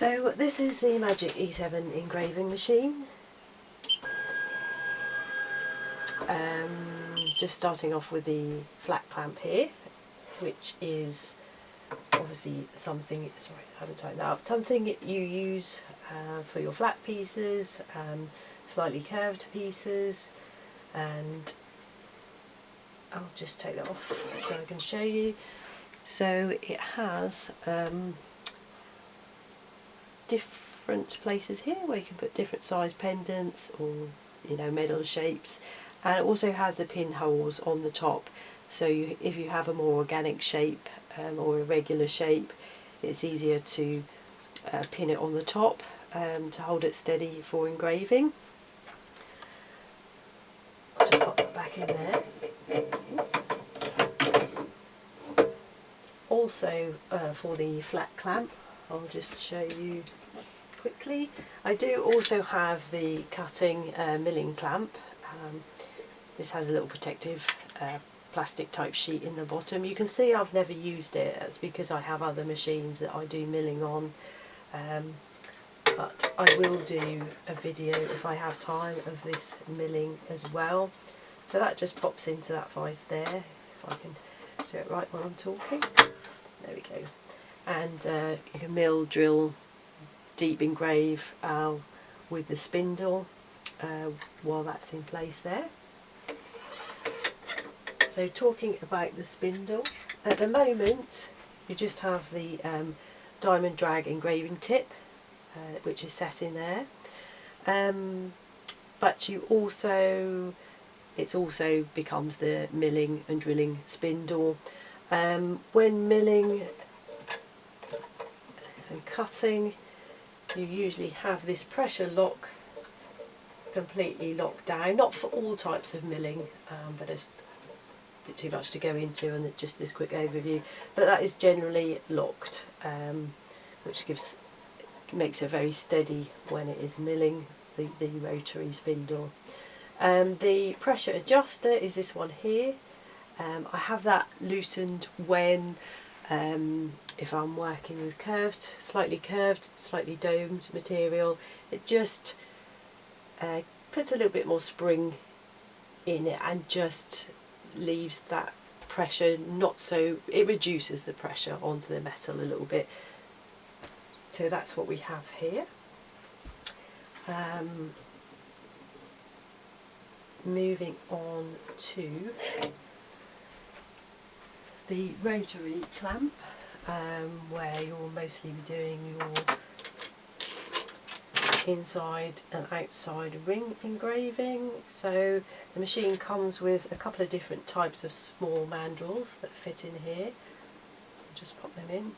So this is the Magic E7 engraving machine. Just starting off with the flat clamp here, which is obviously something, sorry I haven't tightened that up, something you use for your flat pieces, slightly curved pieces, and I'll just take that off so I can show you. So it has different places here where you can put different size pendants or medal shapes, and it also has the pinholes on the top, so if you have a more organic shape or a regular shape, it's easier to pin it on the top to hold it steady for engraving. I'll just pop that back in there. Oops. Also for the flat clamp, I'll just show you quickly. I do also have the cutting milling clamp. This has a little protective plastic type sheet in the bottom. You can see I've never used it. That's because I have other machines that I do milling on, but I will do a video if I have time of this milling as well. So that just pops into that vise there, if I can do it right while I'm talking. There we go. And you can mill, drill, deep engrave with the spindle while that's in place there. So talking about the spindle, at the moment you just have the diamond drag engraving tip which is set in there, but it also becomes the milling and drilling spindle. When milling and cutting, you usually have this pressure lock completely locked down, not for all types of milling, but it's a bit too much to go into and just this quick overview, but that is generally locked, which makes it very steady when it is milling the rotary spindle. The pressure adjuster is this one here. I have that loosened when if I'm working with slightly curved, slightly domed material. It just puts a little bit more spring in it and just leaves that pressure it reduces the pressure onto the metal a little bit. So that's what we have here. Moving on to the rotary clamp, where you'll mostly be doing your inside and outside ring engraving. So the machine comes with a couple of different types of small mandrels that fit in here. I'll just pop them in.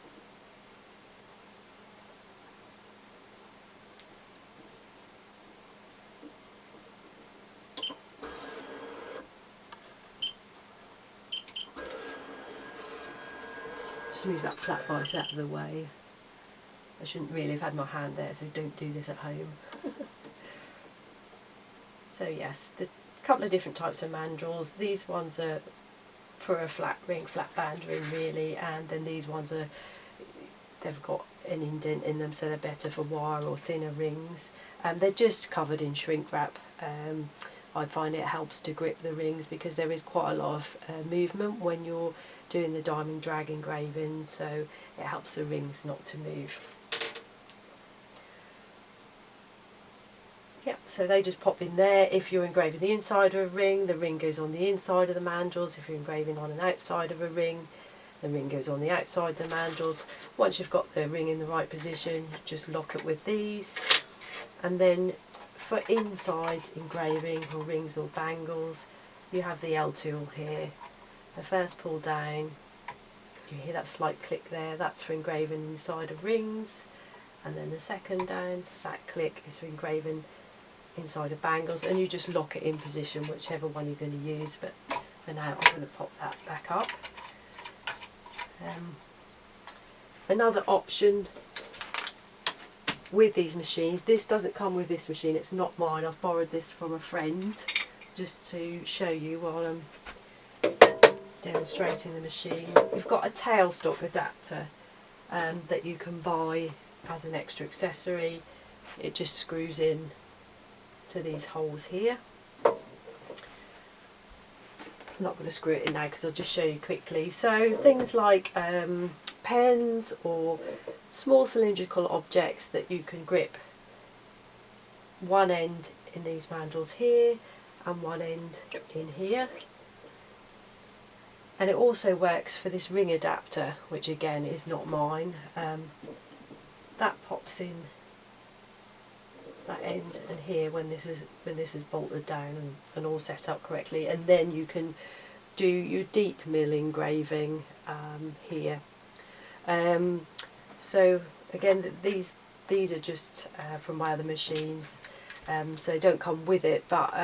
Just move that flat vise out of the way. I shouldn't really have had my hand there, so don't do this at home. So yes, the couple of different types of mandrels. These ones are for a flat band ring really, and then these ones they've got an indent in them, so they're better for wire or thinner rings. They're just covered in shrink wrap. I find it helps to grip the rings because there is quite a lot of movement when you're doing the diamond drag engraving, so it helps the rings not to move. Yep, so they just pop in there. If you're engraving the inside of a ring, the ring goes on the inside of the mandrels. If you're engraving on an outside of a ring, the ring goes on the outside of the mandrels. Once you've got the ring in the right position, just lock it with these. And then for inside engraving or rings or bangles, you have the L tool here. The first pull down, you hear that slight click there, that's for engraving inside of rings. And then the second down, that click is for engraving inside of bangles, and you just lock it in position, whichever one you're going to use, but for now I'm going to pop that back up. Another option with these machines, this doesn't come with this machine, it's not mine, I've borrowed this from a friend just to show you while I'm demonstrating the machine. You've got a tailstock adapter that you can buy as an extra accessory. It just screws in to these holes here. I'm not going to screw it in now because I'll just show you quickly. So things like pens or small cylindrical objects that you can grip one end in these mandrels here and one end in here. And it also works for this ring adapter, which again is not mine. That pops in that end and here when this is bolted down and all set up correctly, and then you can do your deep mill engraving here. So again, these are just from my other machines, so they don't come with it, but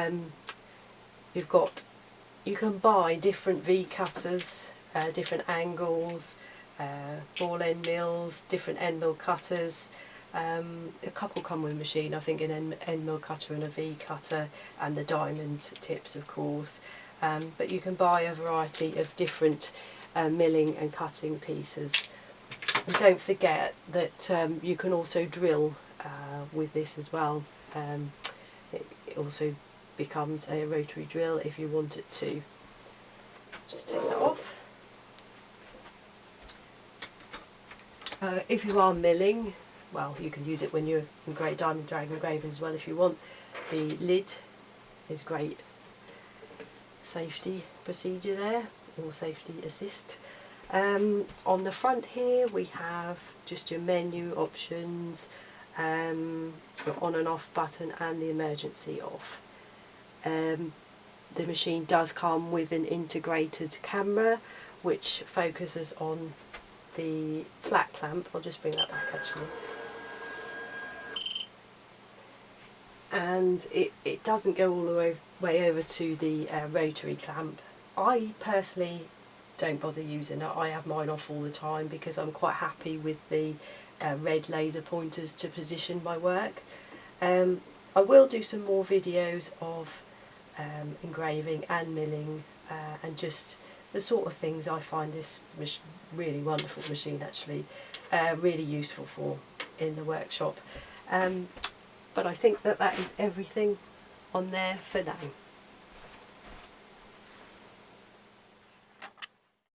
you can buy different V cutters, different angles, ball end mills, different end mill cutters. A couple come with a machine, I think an end mill cutter and a V cutter, and the diamond tips of course, but you can buy a variety of different milling and cutting pieces. And don't forget that you can also drill with this as well. It also becomes a rotary drill if you want it to. Just take that off. If you are milling, well, you can use it when you're diamond drag engraving as well if you want. The lid is great safety procedure there, or safety assist. On the front here we have just your menu options, your on and off button and the emergency off. The machine does come with an integrated camera which focuses on the flat clamp. I'll just bring that back actually. And it doesn't go all the way over to the rotary clamp. I personally don't bother using it. I have mine off all the time because I'm quite happy with the red laser pointers to position my work. I will do some more videos of engraving and milling and just the sort of things I find this really wonderful machine actually really useful for in the workshop. But I think that is everything on there for now.